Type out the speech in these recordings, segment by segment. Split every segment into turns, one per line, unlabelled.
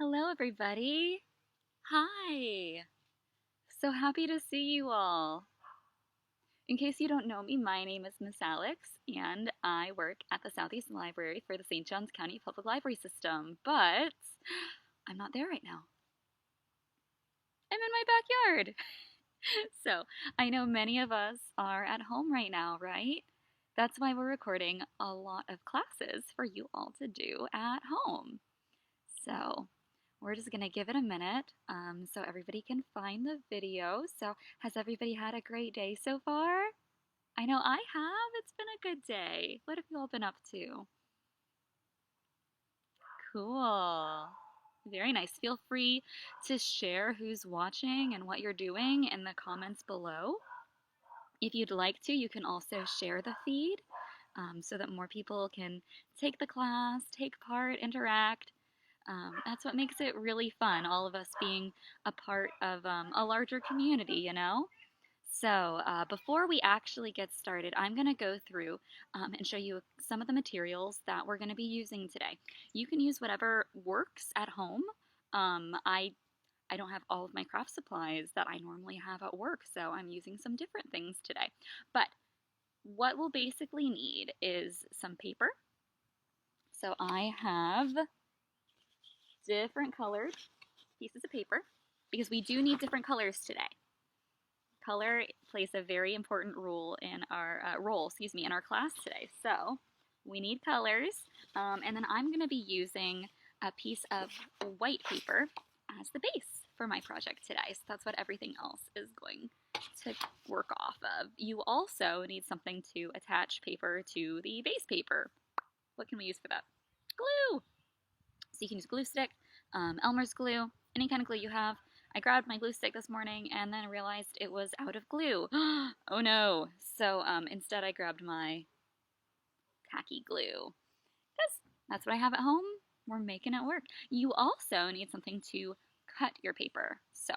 Hello, everybody. Hi. So happy to see you all. In case you don't know me, my name is Miss Alex, and I work at the Southeast Library for the St. Johns County Public Library System, but I'm not there right now. I'm in my backyard. So I know many of us are at home right now, right? That's why we're recording a lot of classes for you all to do at home. So we're just gonna give it a minute so everybody can find the video. So has everybody had a great day so far? I know I have. It's been a good day. What have you all been up to? Cool. Very nice. Feel free to share who's watching and what you're doing in the comments below. If you'd like to, you can also share the feed so that more people can take the class, take part, interact. That's what makes it really fun, all of us being a part of a larger community, you know? So before we actually get started, I'm going to go through and show you some of the materials that we're going to be using today. You can use whatever works at home. I don't have all of my craft supplies that I normally have at work, so I'm using some different things today. But what we'll basically need is some paper. So I have different colored pieces of paper because we do need different colors today. Color plays a very important role in our in our class today. So we need colors, and then I'm going to be using a piece of white paper as the base for my project today. So that's what everything else is going to work off of. You also need something to attach paper to the base paper. What can we use for that? Glue! So you can use glue stick, Elmer's glue, any kind of glue you have. I grabbed my glue stick this morning and then realized it was out of glue. Oh no. So instead I grabbed my tacky glue because that's what I have at home. We're making it work. You also need something to cut your paper. So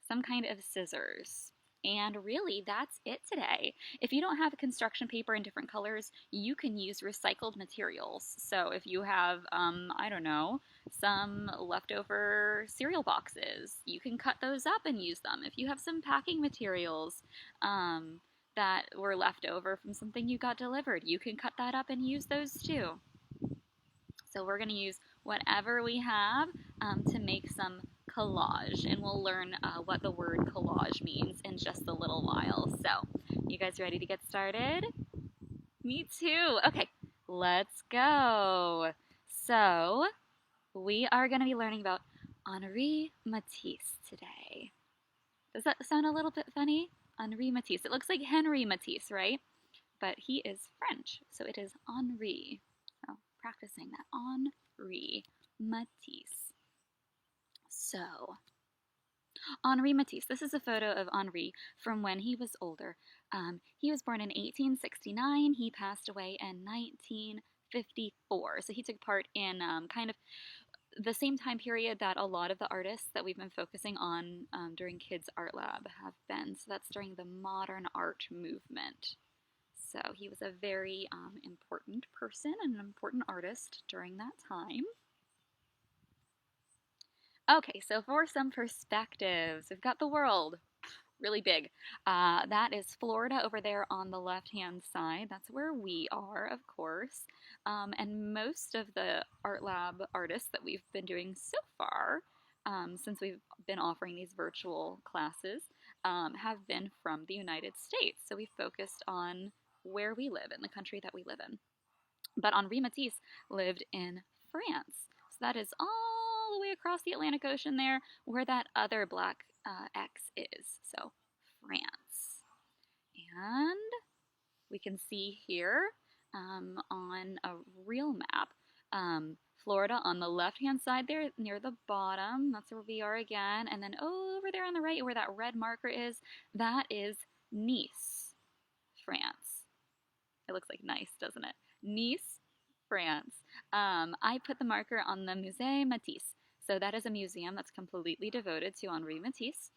some kind of scissors. And really, that's it today. If you don't have construction paper in different colors, you can use recycled materials. So if you have, I don't know, some leftover cereal boxes, you can cut those up and use them. If you have some packing materials that were left over from something you got delivered, you can cut that up and use those too. So we're going to use whatever we have to make some collage, and we'll learn what the word collage means in just a little while. So, you guys ready to get started? Me too. Okay, let's go. So, we are going to be learning about Henri Matisse today. Does that sound a little bit funny? Henri Matisse. It looks like Henri Matisse, right? But he is French, so it is Henri. So, practicing that. Henri Matisse. So, Henri Matisse. This is a photo of Henri from when he was older. He was born in 1869. He passed away in 1954. So he took part in kind of the same time period that a lot of the artists that we've been focusing on during Kids Art Lab have been. So that's during the modern art movement. So he was a very important person and an important artist during that time. Okay, so for some perspectives, we've got the world, really big. That is Florida over there on the left-hand side. That's where we are, of course. And most of the Art Lab artists that we've been doing so far, since we've been offering these virtual classes, have been from the United States. So we focused on where we live, in the country that we live in. But Henri Matisse lived in France. So that is all the way across the Atlantic Ocean there, where that other black X is. So France. And we can see here on a real map, Florida on the left-hand side there near the bottom. That's where we are again. And then over there on the right where that red marker is, that is Nice, France. It looks like nice, doesn't it? Nice, France. I put the marker on the Musée Matisse. So that is a museum that's completely devoted to Henri Matisse,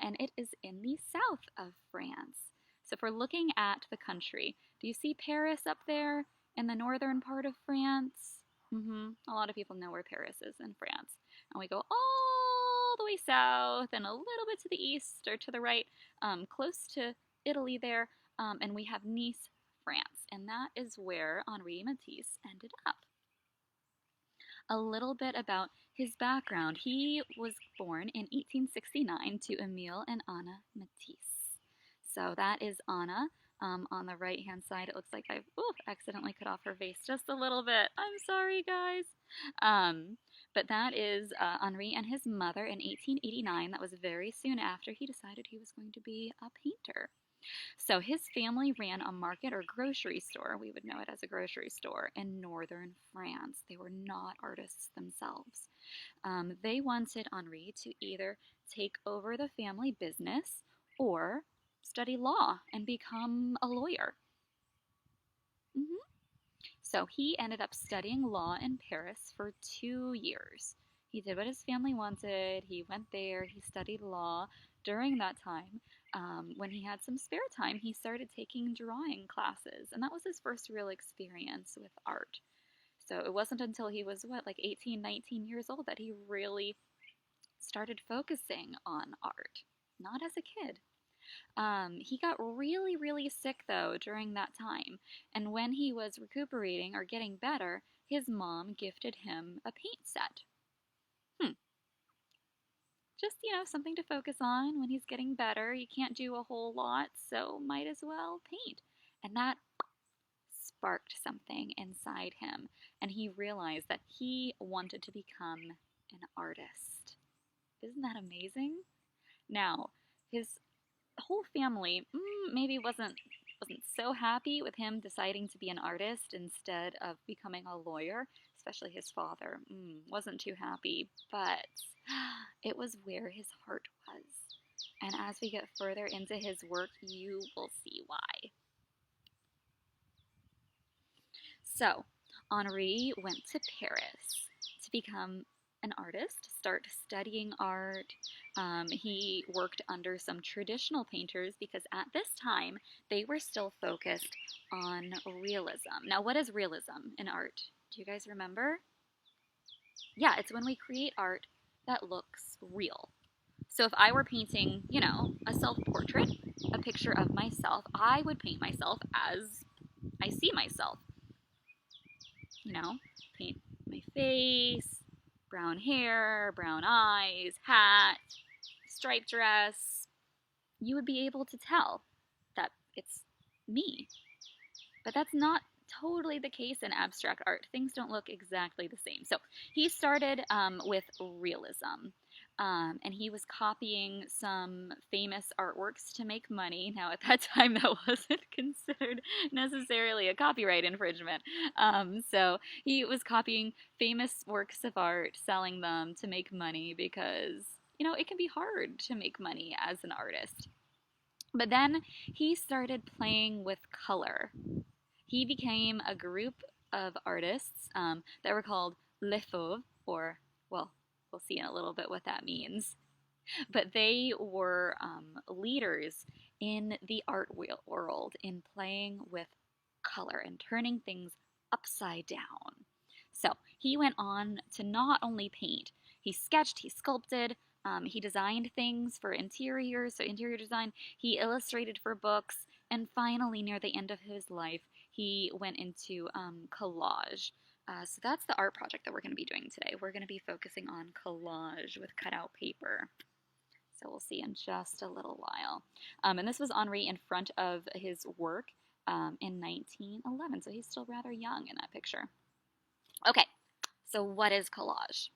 and it is in the south of France. So if we're looking at the country, do you see Paris up there in the northern part of France? A lot of people know where Paris is in France. And we go all the way south and a little bit to the east or to the right, close to Italy there, and we have Nice, France. And that is where Henri Matisse ended up. A little bit about his background. He was born in 1869 to Emile and Anna Matisse. So that is Anna. On the right-hand side, it looks like I've accidentally cut off her face just a little bit. I'm sorry, guys. But that is Henri and his mother in 1889. That was very soon after he decided he was going to be a painter. So his family ran a market or grocery store, we would know it as a grocery store, in northern France. They were not artists themselves. They wanted Henri to either take over the family business or study law and become a lawyer. So he ended up studying law in Paris for 2 years. He did what his family wanted. He went there. He studied law. During that time, when he had some spare time, he started taking drawing classes, and that was his first real experience with art. So it wasn't until he was, like 18, 19 years old that he really started focusing on art, not as a kid. He got really, really sick, though, during that time, and when he was recuperating or getting better, his mom gifted him a paint set. Just, something to focus on when he's getting better. You can't do a whole lot, so might as well paint. And that sparked something inside him, and he realized that he wanted to become an artist. Isn't that amazing? Now, his whole family maybe wasn't so happy with him deciding to be an artist instead of becoming a lawyer, especially his father. Wasn't too happy, but it was where his heart was. And as we get further into his work, you will see why. So, Henri went to Paris to become an artist, start studying art. He worked under some traditional painters because at this time they were still focused on realism. Now, what is realism in art? Do you guys remember? Yeah, it's when we create art that looks real. So if I were painting, a self-portrait, a picture of myself, I would paint myself as I see myself. Paint my face, brown hair, brown eyes, hat, striped dress. You would be able to tell that it's me. But that's not totally the case in abstract art. Things don't look exactly the same. So he started with realism. And he was copying some famous artworks to make money. Now, at that time, that wasn't considered necessarily a copyright infringement. So he was copying famous works of art, selling them to make money because, it can be hard to make money as an artist. But then he started playing with color. He became a group of artists that were called Les Fauves, or, well, we'll see in a little bit what that means. But they were leaders in the art world in playing with color and turning things upside down. So he went on to not only paint, he sketched, he sculpted, he designed things for interiors, so interior design, he illustrated for books, and finally, near the end of his life, he went into collage. So that's the art project that we're going to be doing today. We're going to be focusing on collage with cutout paper. So we'll see in just a little while. And this was Henri in front of his work in 1911. So he's still rather young in that picture. Okay, so what is collage?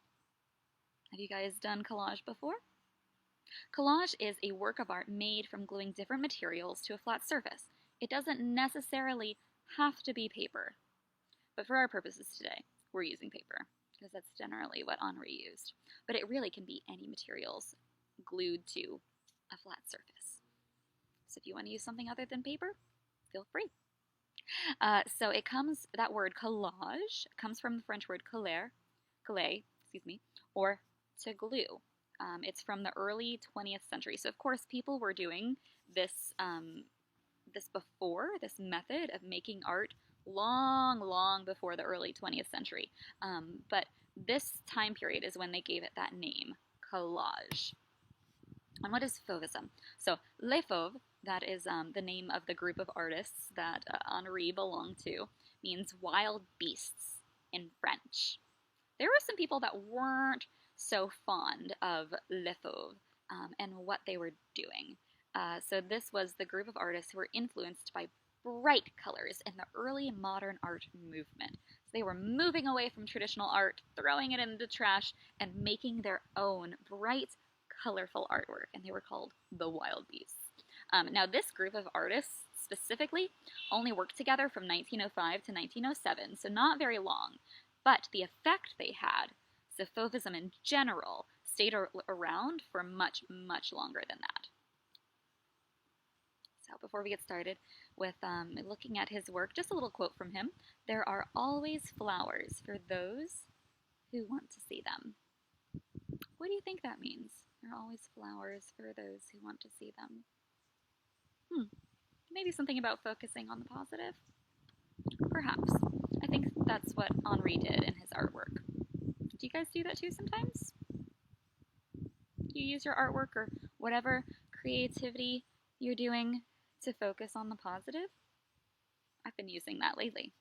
Have you guys done collage before? Collage is a work of art made from gluing different materials to a flat surface. It doesn't necessarily have to be paper. But for our purposes today, we're using paper, because that's generally what Henri used. But it really can be any materials glued to a flat surface. So if you want to use something other than paper, feel free. So that word collage comes from the French word coller, or to glue. It's from the early 20th century. So of course people were doing this before, this method of making art long, long before the early 20th century. But this time period is when they gave it that name, collage. And what is Fauvism? So, Les Fauves, that is the name of the group of artists that Henri belonged to, means wild beasts in French. There were some people that weren't so fond of Les Fauves and what they were doing. So this was the group of artists who were influenced by bright colors in the early modern art movement. So they were moving away from traditional art, throwing it in the trash, and making their own bright, colorful artwork, and they were called the Wild Beasts. Now, this group of artists specifically only worked together from 1905 to 1907, so not very long, but the effect they had, so Fauvism in general, stayed around for much, much longer than that. So before we get started with looking at his work, just a little quote from him. There are always flowers for those who want to see them. What do you think that means? There are always flowers for those who want to see them. Maybe something about focusing on the positive? Perhaps. I think that's what Henri did in his artwork. Do you guys do that too sometimes? You use your artwork or whatever creativity you're doing to focus on the positive? I've been using that lately.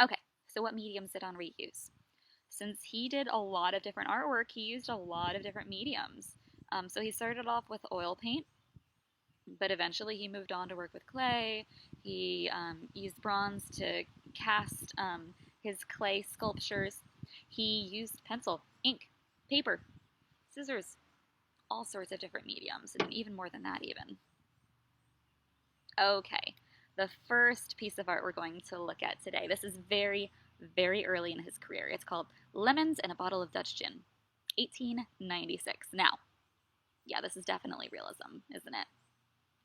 Okay, so what mediums did Henri use? Since he did a lot of different artwork, he used a lot of different mediums. So he started off with oil paint, but eventually he moved on to work with clay. He used bronze to cast his clay sculptures. He used pencil, ink, paper, scissors, all sorts of different mediums, and even more than that even. Okay, the first piece of art we're going to look at today. This is very, very early in his career. It's called Lemons and a Bottle of Dutch Gin, 1896. Now, yeah, this is definitely realism, isn't it?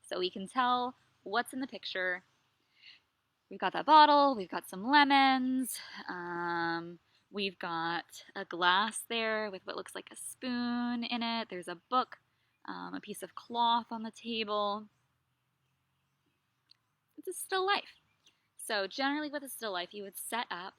So we can tell what's in the picture. We've got that bottle, we've got some lemons, we've got a glass there with what looks like a spoon in it. There's a book, a piece of cloth on the table. It's a still life. So generally with a still life, you would set up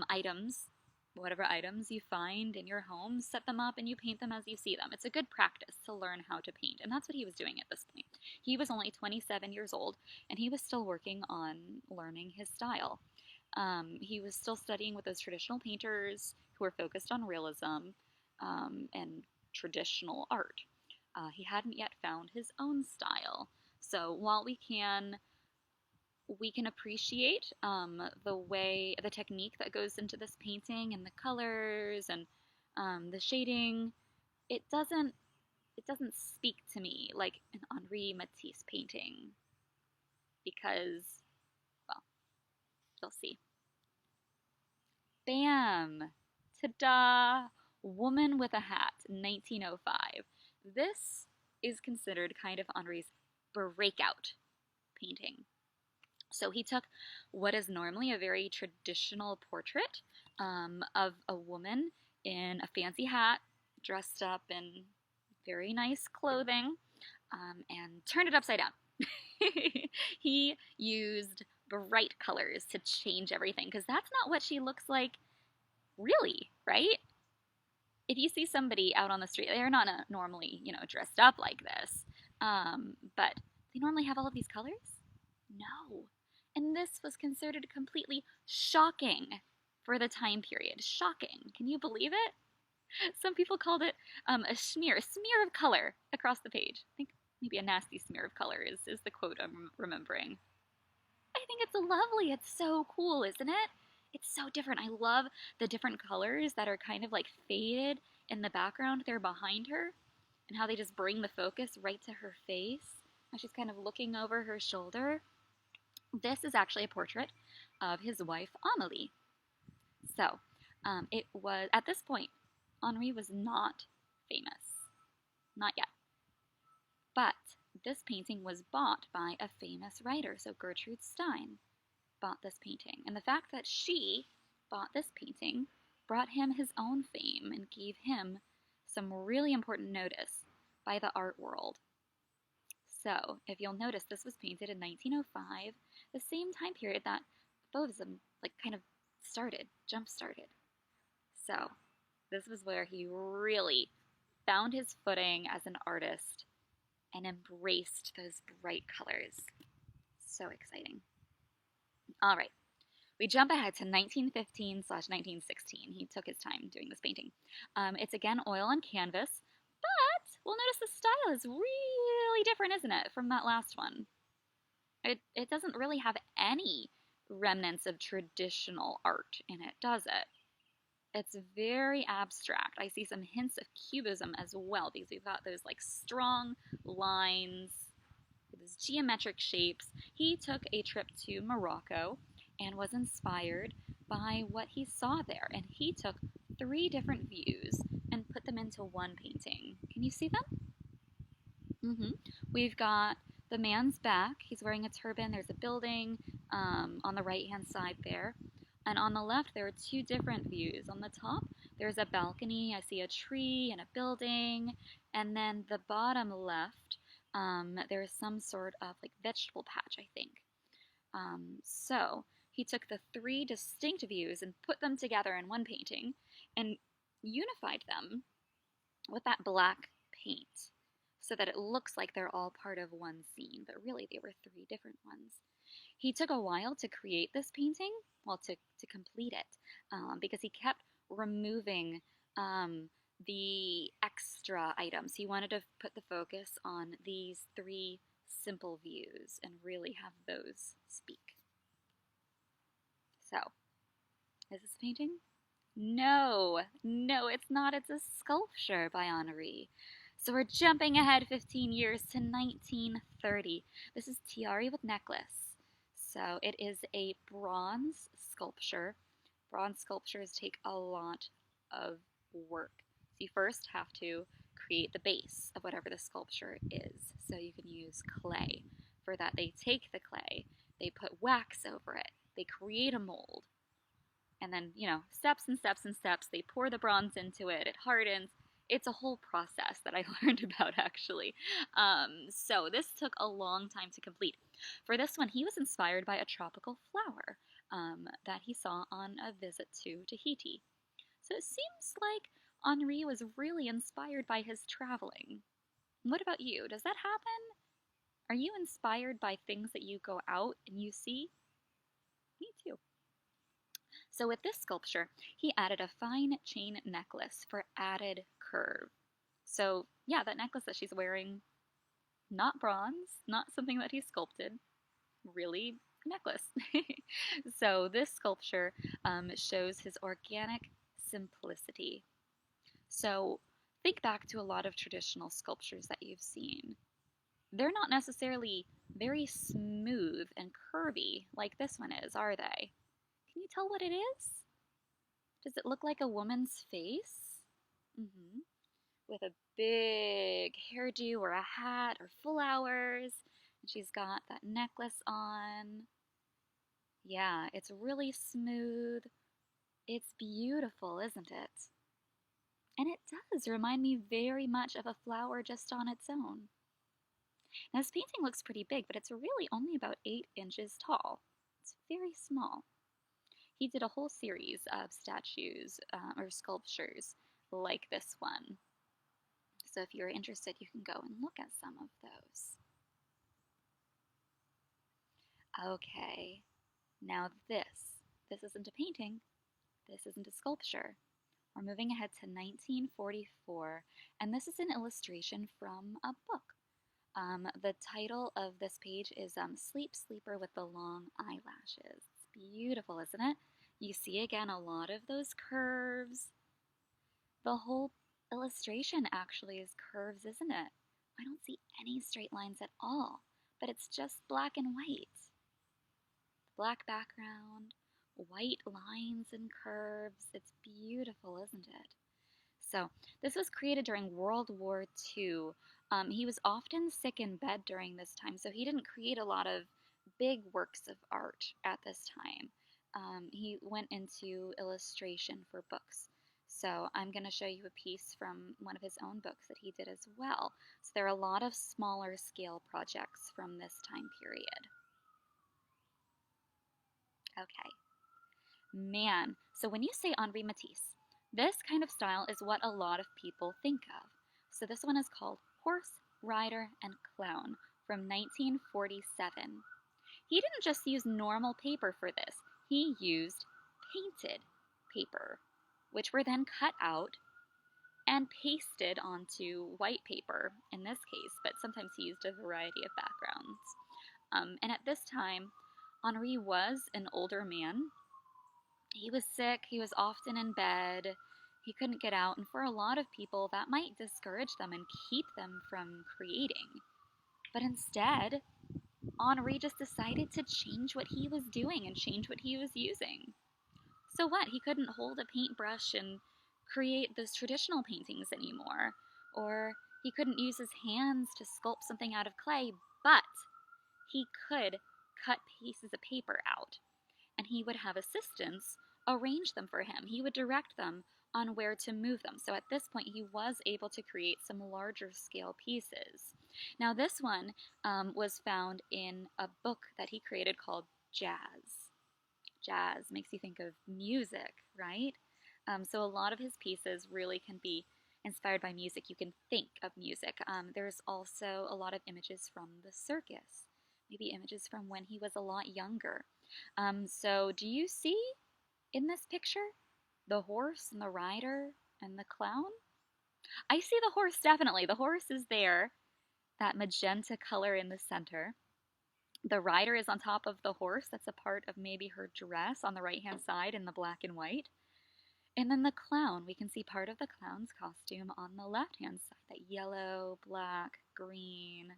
items, whatever items you find in your home, set them up and you paint them as you see them. It's a good practice to learn how to paint, and that's what he was doing at this point. He was only 27 years old, and he was still working on learning his style. He was still studying with those traditional painters who were focused on realism and traditional art. He hadn't yet found his own style. So while we can appreciate the technique that goes into this painting and the colors and the shading, it doesn't speak to me like an Henri Matisse painting because, well, you'll see. Bam! Ta-da! Woman with a Hat, 1905. This is considered kind of Henri's breakout painting. So he took what is normally a very traditional portrait of a woman in a fancy hat, dressed up in very nice clothing, and turned it upside down. He used bright colors to change everything, because that's not what she looks like really, right? If you see somebody out on the street, they're not normally, dressed up like this, but they normally have all of these colors? No. And this was considered completely shocking for the time period. Shocking. Can you believe it? Some people called it a smear of color across the page. I think maybe a nasty smear of color is the quote I'm remembering. I think it's lovely. It's so cool, isn't it? It's so different. I love the different colors that are kind of like faded in the background there behind her, and how they just bring the focus right to her face as she's kind of looking over her shoulder. This is actually a portrait of his wife, Amélie. So, it was, at this point, Henri was not famous. Not yet. But this painting was bought by a famous writer, so Gertrude Stein bought this painting. And the fact that she bought this painting brought him his own fame and gave him some really important notice by the art world. So, if you'll notice, this was painted in 1905, the same time period that Fauvism kind of jump-started. So, this was where he really found his footing as an artist and embraced those bright colors. So exciting. All right, we jump ahead to 1915/1916. He took his time doing this painting. It's again oil on canvas, but we'll notice the style is really different, isn't it, from that last one? It doesn't really have any remnants of traditional art in it, does it? It's very abstract. I see some hints of cubism as well, because we've got those strong lines, those geometric shapes. He took a trip to Morocco and was inspired by what he saw there, and he took 3 different views and put them into one painting. Can you see them? We've got the man's back. He's wearing a turban. There's a building on the right-hand side there. And on the left, there are 2 different views. On the top, there's a balcony. I see a tree and a building. And then the bottom left, there's some sort of vegetable patch, I think. So he took the 3 distinct views and put them together in one painting and unified them with that black paint so that it looks like they're all part of one scene, but really they were 3 different ones. He took a while to create this painting, to complete it, because he kept removing the extra items. He wanted to put the focus on these 3 simple views and really have those speak. So, is this a painting? No, it's not. It's a sculpture by Henri. So we're jumping ahead 15 years to 1930. This is Tiare with Necklace. So it is a bronze sculpture. Bronze sculptures take a lot of work. So you first have to create the base of whatever the sculpture is. So you can use clay. For that, they take the clay, they put wax over it, they create a mold, and then, steps and steps and steps, they pour the bronze into it, it hardens. It's a whole process that I learned about, actually. So this took a long time to complete. For this one, he was inspired by a tropical flower that he saw on a visit to Tahiti. So it seems like Henri was really inspired by his traveling. What about you? Does that happen? Are you inspired by things that you go out and you see? Me too. So with this sculpture, he added a fine chain necklace for added curve. So yeah, that necklace that she's wearing, not bronze, not something that he sculpted, really a necklace. So this sculpture shows his organic simplicity. So think back to a lot of traditional sculptures that you've seen. They're not necessarily very smooth and curvy like this one is, are they? Can you tell what it is? Does it look like a woman's face? With a big hairdo or a hat or flowers. And she's got that necklace on. Yeah, it's really smooth. It's beautiful, isn't it? And it does remind me very much of a flower just on its own. Now this painting looks pretty big, but it's really only about 8 inches tall. It's very small. He did a whole series of statues or sculptures like this one. So if you're interested, you can go and look at some of those. Okay, now this isn't a painting, this isn't a sculpture. We're moving ahead to 1944, and this is an illustration from a book. The title of this page is Sleep Sleeper with the Long Eyelashes. It's beautiful, isn't it? You see again a lot of those curves. The whole illustration actually is curves, isn't it? I don't see any straight lines at all, but it's just black and white. Black background, white lines and curves. It's beautiful, isn't it? So this was created during World War II. He was often sick in bed during this time, so he didn't create a lot of big works of art at this time. He went into illustration for books. So I'm going to show you a piece from one of his own books that he did as well. So there are a lot of smaller scale projects from this time period. Okay. Man, so when you say Henri Matisse, this kind of style is what a lot of people think of. So this one is called Horse, Rider, and Clown from 1947. He didn't just use normal paper for this. He used painted paper, which were then cut out and pasted onto white paper in this case, but sometimes he used a variety of backgrounds. And at this time, Henri was an older man. He was sick, he was often in bed, he couldn't get out, and for a lot of people, that might discourage them and keep them from creating. But instead, Henri just decided to change what he was doing and change what he was using. So what? He couldn't hold a paintbrush and create those traditional paintings anymore, or he couldn't use his hands to sculpt something out of clay, but he could cut pieces of paper out, and he would have assistants arrange them for him. He would direct them on where to move them. So at this point, he was able to create some larger scale pieces. Now this one was found in a book that he created called Jazz. Jazz makes you think of music, right? So a lot of his pieces really can be inspired by music. You can think of music. There's also a lot of images from the circus, maybe images from when he was a lot younger. So do you see in this picture the horse and the rider and the clown? I see the horse, definitely. The horse is there, that magenta color in the center. The rider is on top of the horse. That's a part of maybe her dress on the right-hand side in the black and white. And then the clown, we can see part of the clown's costume on the left-hand side, that yellow, black, green.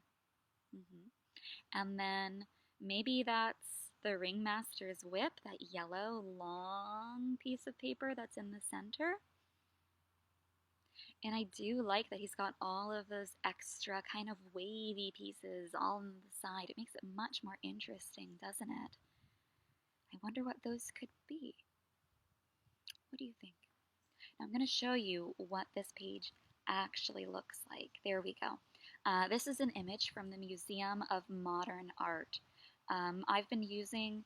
And then maybe that's the ringmaster's whip, that yellow, long piece of paper that's in the center. And I do like that he's got all of those extra kind of wavy pieces all on the side. It makes it much more interesting, doesn't it? I wonder what those could be. What do you think? Now I'm going to show you what this page actually looks like. There we go. This is an image from the Museum of Modern Art. I've been using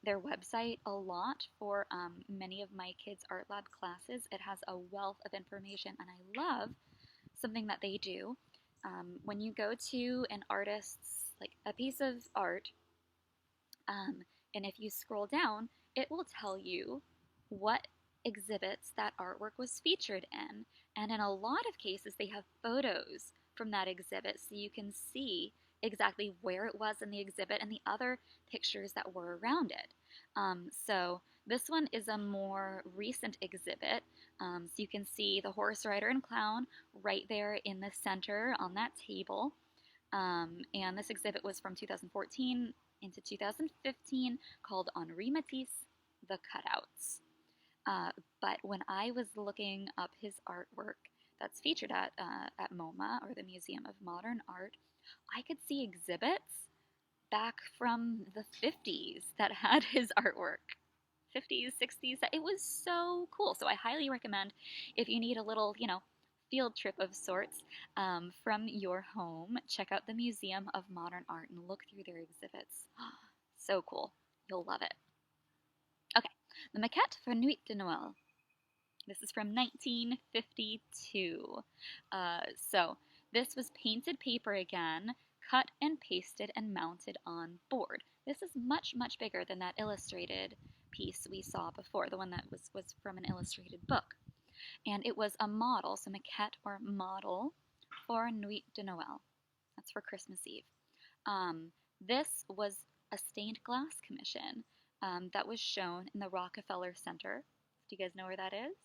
their website a lot for many of my kids' art lab classes. It has a wealth of information, and I love something that they do. When you go to an artist's, like a piece of art, and if you scroll down, it will tell you what exhibits that artwork was featured in. And in a lot of cases, they have photos from that exhibit, so you can see exactly where it was in the exhibit and the other pictures that were around it. So this one is a more recent exhibit. So you can see the horse, rider, and clown right there in the center on that table. And this exhibit was from 2014 into 2015 called Henri Matisse, The Cutouts. But when I was looking up his artwork that's featured at MoMA, or the Museum of Modern Art, I could see exhibits back from the 50s that had his artwork. 50s, 60s, it was so cool. So I highly recommend, if you need a little, field trip of sorts from your home, check out the Museum of Modern Art and look through their exhibits. So cool. You'll love it. Okay, the Maquette for Nuit de Noël. This is from 1952. So this was painted paper again, cut and pasted and mounted on board. This is much, much bigger than that illustrated piece we saw before, the one that was from an illustrated book. And it was a model, so maquette or model, for Nuit de Noël. That's for Christmas Eve. This was a stained glass commission that was shown in the Rockefeller Center. Do you guys know where that is?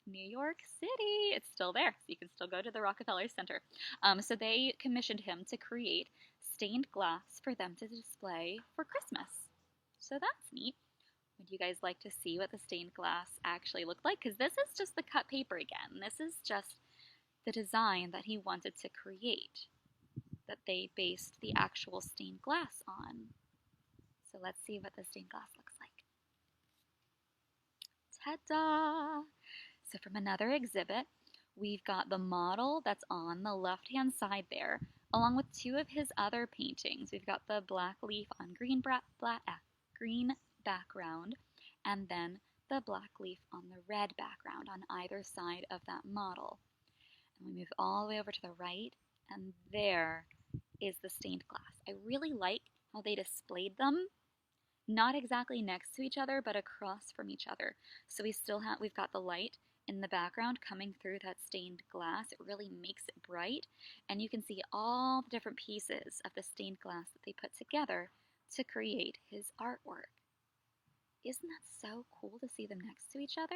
New York City. It's still there, so you can still go to the Rockefeller Center. So they commissioned him to create stained glass for them to display for Christmas. So that's neat. Would you guys like to see what the stained glass actually looked like? Because this is just the cut paper again. This is just the design that he wanted to create, that they based the actual stained glass on. So let's see what the stained glass looks like. Ta-da! So from another exhibit, we've got the model that's on the left-hand side there, along with two of his other paintings. We've got the black leaf on green background, and then the black leaf on the red background on either side of that model. And we move all the way over to the right, and there is the stained glass. I really like how they displayed them, not exactly next to each other, but across from each other. So we've got the light in the background coming through that stained glass. It really makes it bright, and you can see all the different pieces of the stained glass that they put together to create his artwork. Isn't that so cool to see them next to each other?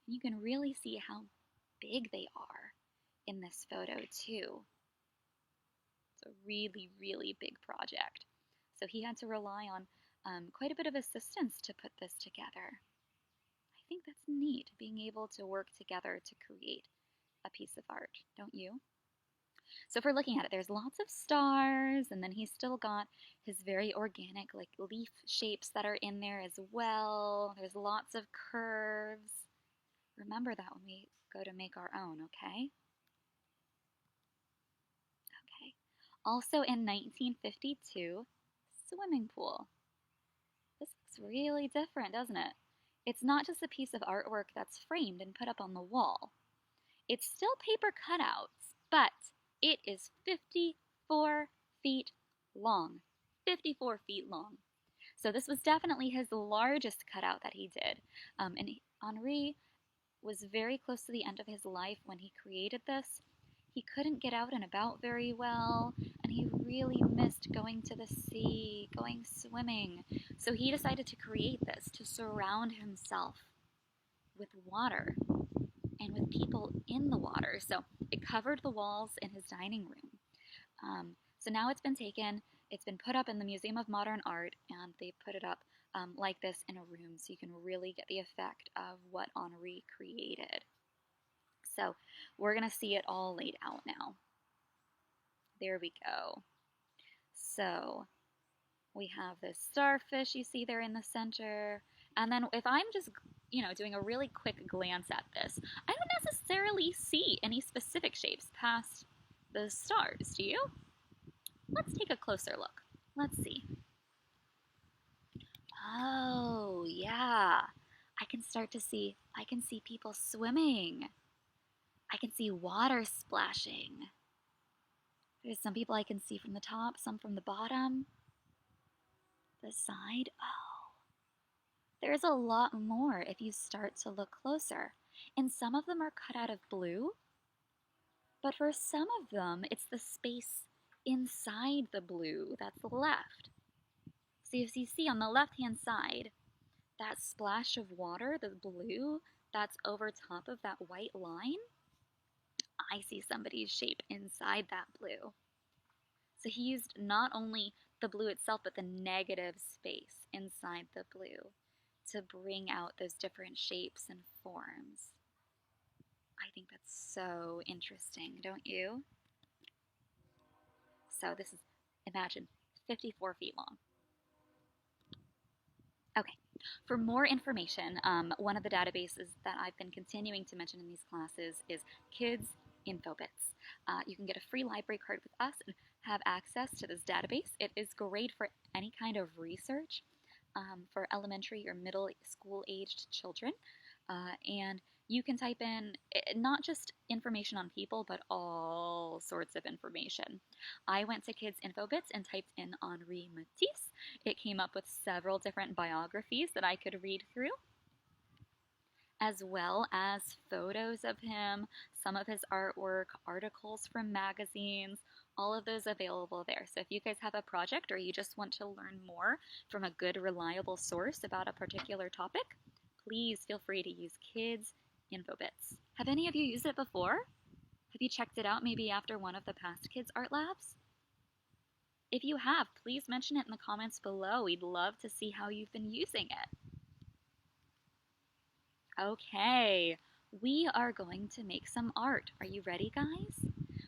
And you can really see how big they are in this photo too. It's a really, really big project. So he had to rely on quite a bit of assistance to put this together. I think that's neat, being able to work together to create a piece of art, don't you? So if we're looking at it, there's lots of stars, and then he's still got his very organic like leaf shapes that are in there as well. There's lots of curves. Remember that when we go to make our own, okay? Okay. Also in 1952, swimming pool. This looks really different, doesn't it? It's not just a piece of artwork that's framed and put up on the wall. It's still paper cutouts, but it is 54 feet long. 54 feet long. So this was definitely his largest cutout that he did. And Henri was very close to the end of his life when he created this. He couldn't get out and about very well, and he really missed going to the sea, going swimming. So he decided to create this to surround himself with water and with people in the water. So it covered the walls in his dining room. So now it's been taken, it's been put up in the Museum of Modern Art, and they put it up like this in a room so you can really get the effect of what Henri created. So we're going to see it all laid out now. There we go. So we have this starfish you see there in the center. And then if I'm just, doing a really quick glance at this, I don't necessarily see any specific shapes past the stars, do you? Let's take a closer look. Let's see. Oh, yeah. I can see people swimming. I can see water splashing. There's some people I can see from the top, some from the bottom. The side, oh. There's a lot more if you start to look closer. And some of them are cut out of blue, but for some of them, it's the space inside the blue that's left. So if you see on the left-hand side, that splash of water, the blue, that's over top of that white line, I see somebody's shape inside that blue. So he used not only the blue itself, but the negative space inside the blue to bring out those different shapes and forms. I think that's so interesting, don't you? So this is, imagine, 54 feet long. Okay, for more information, one of the databases that I've been continuing to mention in these classes is Kids Infobits. You can get a free library card with us and have access to this database. It is great for any kind of research for elementary or middle school aged children. And you can type in not just information on people, but all sorts of information. I went to Kids Infobits and typed in Henri Matisse. It came up with several different biographies that I could read through, as well as photos of him, some of his artwork, articles from magazines, all of those available there. So if you guys have a project or you just want to learn more from a good, reliable source about a particular topic, please feel free to use Kids Infobits. Have any of you used it before? Have you checked it out maybe after one of the past Kids Art Labs? If you have, please mention it in the comments below. We'd love to see how you've been using it. Okay, we are going to make some art. Are you ready, guys?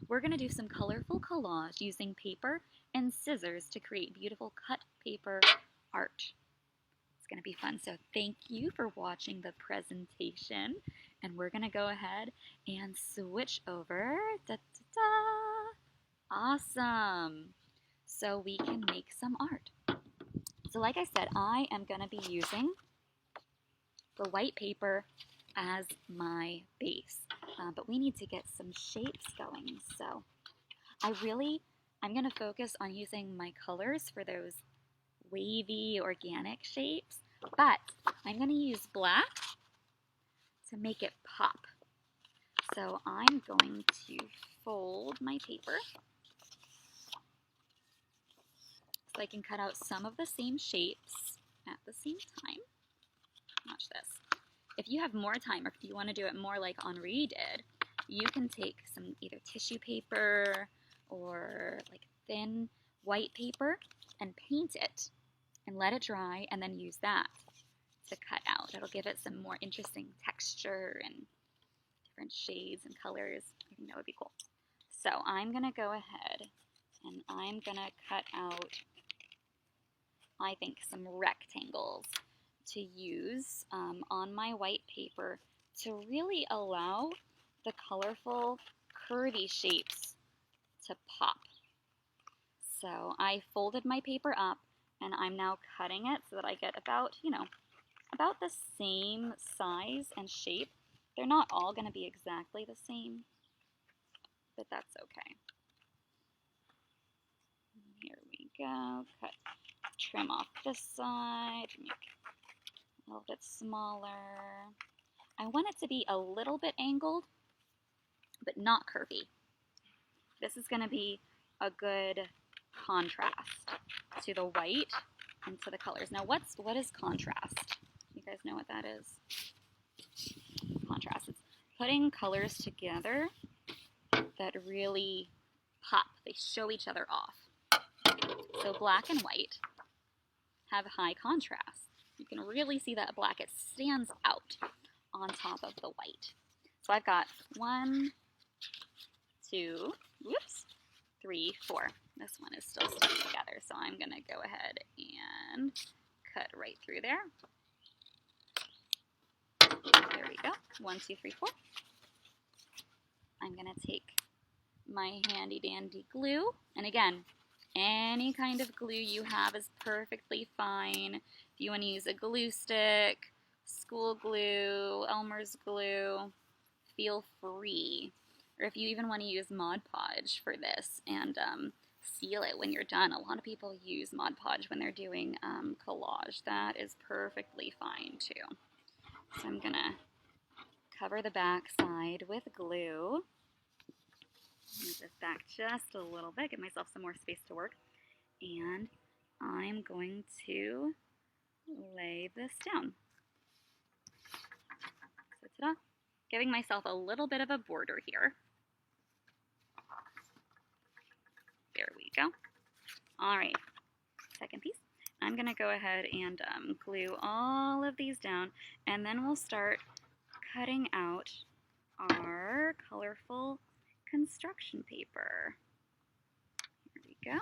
We're going to do some colorful collage using paper and scissors to create beautiful cut paper art. It's going to be fun. So thank you for watching the presentation, and we're gonna go ahead and switch over. Da, da, da. Awesome. So we can make some art. So like I said, I am gonna be using the white paper as my base, but we need to get some shapes going. So I'm gonna focus on using my colors for those wavy organic shapes, but I'm gonna use black to make it pop. So I'm going to fold my paper so I can cut out some of the same shapes at the same time. Watch this. If you have more time, or if you want to do it more like Henri did, you can take some either tissue paper or like thin white paper and paint it and let it dry, and then use that to cut out. It'll give it some more interesting texture and different shades and colors. I think that would be cool. So I'm going to go ahead and I'm going to cut out, I think, some rectangles to use on my white paper to really allow the colorful curvy shapes to pop. So I folded my paper up and I'm now cutting it so that I get about, about the same size and shape. They're not all going to be exactly the same, but that's okay. Here we go. Trim off this side, make it a little bit smaller. I want it to be a little bit angled, but not curvy. This is going to be a good contrast to the white and to the colors. Now, what is contrast? You guys know what that is? Contrast. It's putting colors together that really pop. They show each other off. So black and white have high contrast. You can really see that black. It stands out on top of the white. So I've got 1, 2, 3, 4. This one is still stuck together, so I'm going to go ahead and cut right through there. There we go. 1, 2, 3, 4. I'm going to take my handy dandy glue, and again, any kind of glue you have is perfectly fine. If you want to use a glue stick, school glue, Elmer's glue, feel free. Or if you even want to use Mod Podge for this and seal it when you're done. A lot of people use Mod Podge when they're doing collage. That is perfectly fine too. So I'm going to cover the back side with glue. Move this back just a little bit, give myself some more space to work. And I'm going to lay this down. So ta-da! Giving myself a little bit of a border here. There we go. All right, second piece. I'm going to go ahead and glue all of these down, and then we'll start cutting out our colorful construction paper. Here we go.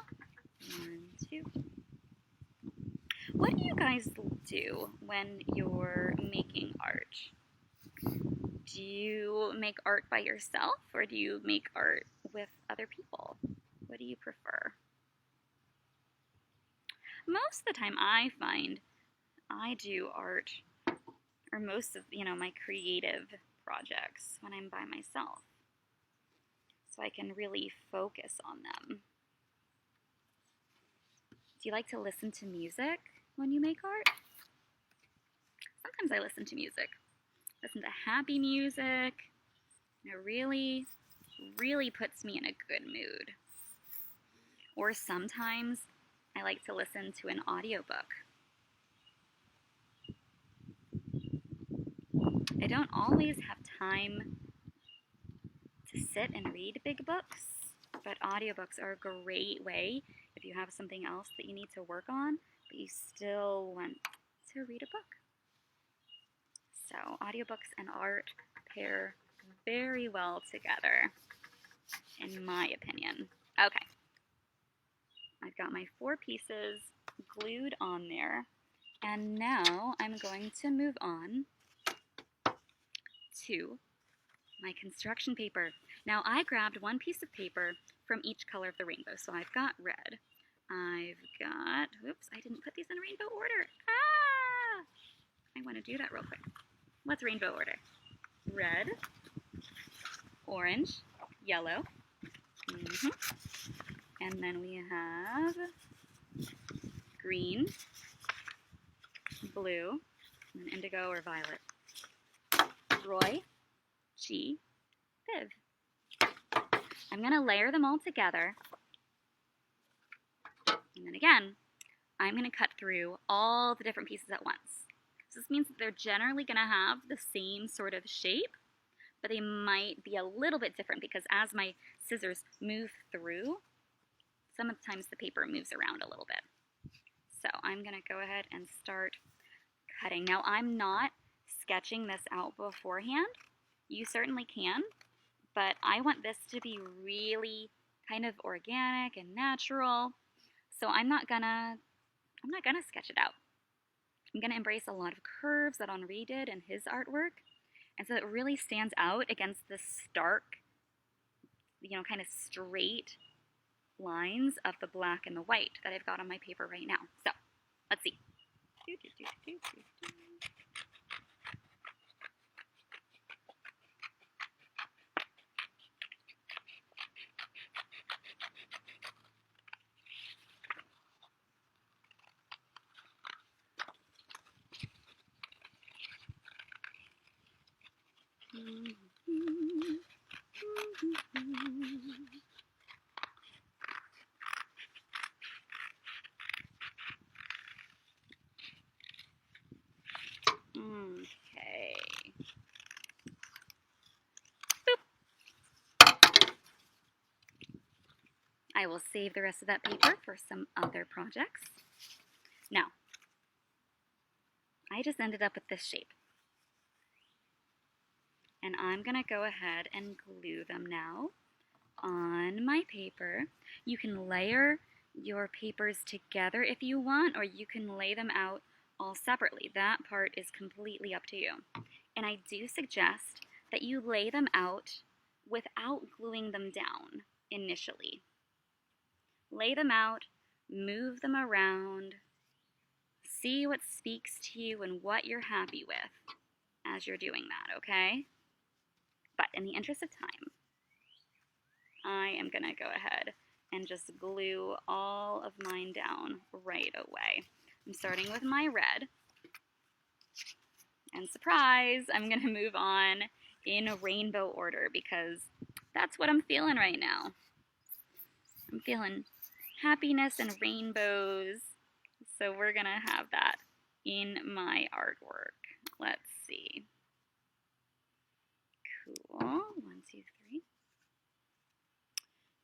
1, 2. What do you guys do when you're making art? Do you make art by yourself, or do you make art with other people? What do you prefer? Most of the time I find I do art, or most of my creative projects, when I'm by myself, so I can really focus on them. Do you like to listen to music when you make art? Sometimes I listen to music. Listen to happy music. It really, really puts me in a good mood. Or sometimes I like to listen to an audiobook. I don't always have time to sit and read big books, but audiobooks are a great way if you have something else that you need to work on, but you still want to read a book. So audiobooks and art pair very well together, in my opinion. Okay. I've got my 4 pieces glued on there, and now I'm going to move on to my construction paper. Now I grabbed one piece of paper from each color of the rainbow. So I've got red. I've got, whoops, I didn't put these in rainbow order. Ah! I want to do that real quick. What's rainbow order? Red, orange, yellow, and then we have green, blue, and then indigo or violet. Roy, G, Viv. I'm going to layer them all together. And then again, I'm going to cut through all the different pieces at once. So this means that they're generally going to have the same sort of shape, but they might be a little bit different because as my scissors move through, sometimes the paper moves around a little bit. So I'm going to go ahead and start cutting. Now I'm not sketching this out beforehand. You certainly can, but I want this to be really kind of organic and natural. So I'm not gonna sketch it out. I'm gonna embrace a lot of curves that Henri did in his artwork, and so it really stands out against the stark, kind of straight lines of the black and the white that I've got on my paper right now. So let's see. Okay. I will save the rest of that paper for some other projects. Now, I just ended up with this shape. And I'm going to go ahead and glue them now on my paper. You can layer your papers together if you want, or you can lay them out all separately. That part is completely up to you. And I do suggest that you lay them out without gluing them down initially. Lay them out, move them around, see what speaks to you and what you're happy with as you're doing that, okay? But in the interest of time, I am going to go ahead and just glue all of mine down right away. I'm starting with my red. And surprise, I'm going to move on in rainbow order because that's what I'm feeling right now. I'm feeling happiness and rainbows. So we're going to have that in my artwork. Let's see. Cool. 1, 2, 3.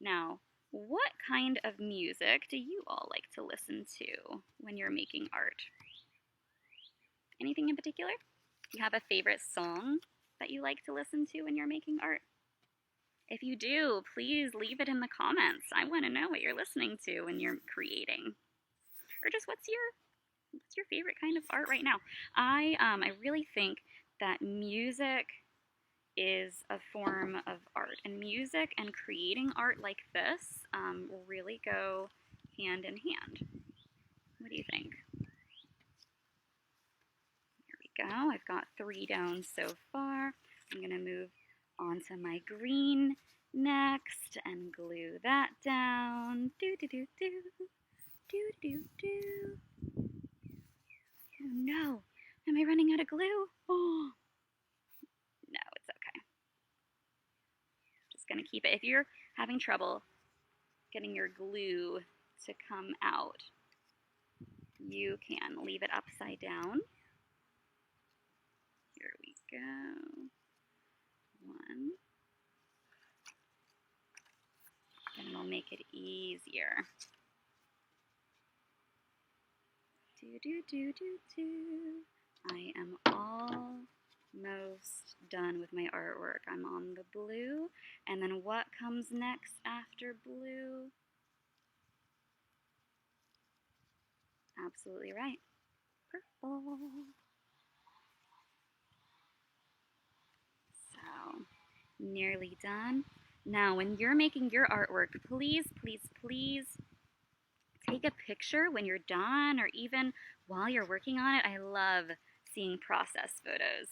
Now, what kind of music do you all like to listen to when you're making art? Anything in particular? Do you have a favorite song that you like to listen to when you're making art? If you do, please leave it in the comments. I want to know what you're listening to when you're creating. Or just what's your favorite kind of art right now? I really think that music is a form of art, and music and creating art like this really go hand in hand. What do you think? Here we go. I've got 3 down so far. I'm going to move on to my green next and glue that down. Oh no, am I running out of glue? Oh, no, it's okay. Just gonna keep it. If you're having trouble getting your glue to come out, you can leave it upside down. Here we go. 1. And it'll make it easier. I am almost done with my artwork. I'm on the blue, and then what comes next after blue? Absolutely right. Purple. Nearly done. Now, when you're making your artwork, please, please, please take a picture when you're done or even while you're working on it. I love seeing process photos.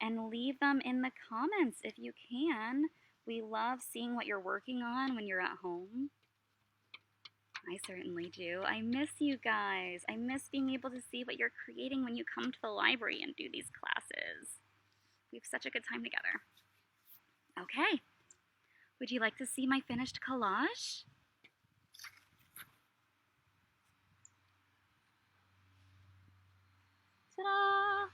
And leave them in the comments if you can. We love seeing what you're working on when you're at home. I certainly do. I miss you guys. I miss being able to see what you're creating when you come to the library and do these classes. We have such a good time together. Okay. Would you like to see my finished collage? Ta-da!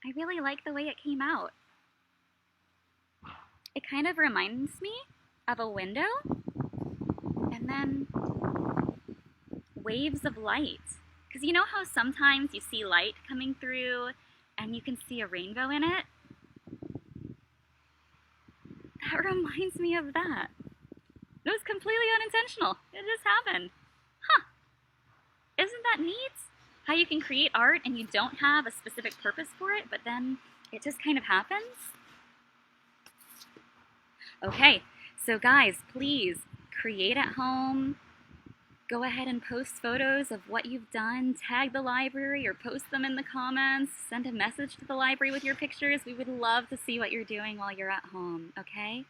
I really like the way it came out. It kind of reminds me of a window and then waves of light. Because you know how sometimes you see light coming through and you can see a rainbow in it? That reminds me of that. It was completely unintentional. It just happened. Huh. Isn't that neat? How you can create art and you don't have a specific purpose for it, but then it just kind of happens? Okay, so guys, please create at home. Go ahead and post photos of what you've done. Tag the library or post them in the comments. Send a message to the library with your pictures. We would love to see what you're doing while you're at home, okay?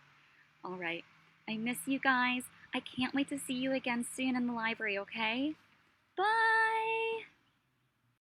All right. I miss you guys. I can't wait to see you again soon in the library, okay? Bye!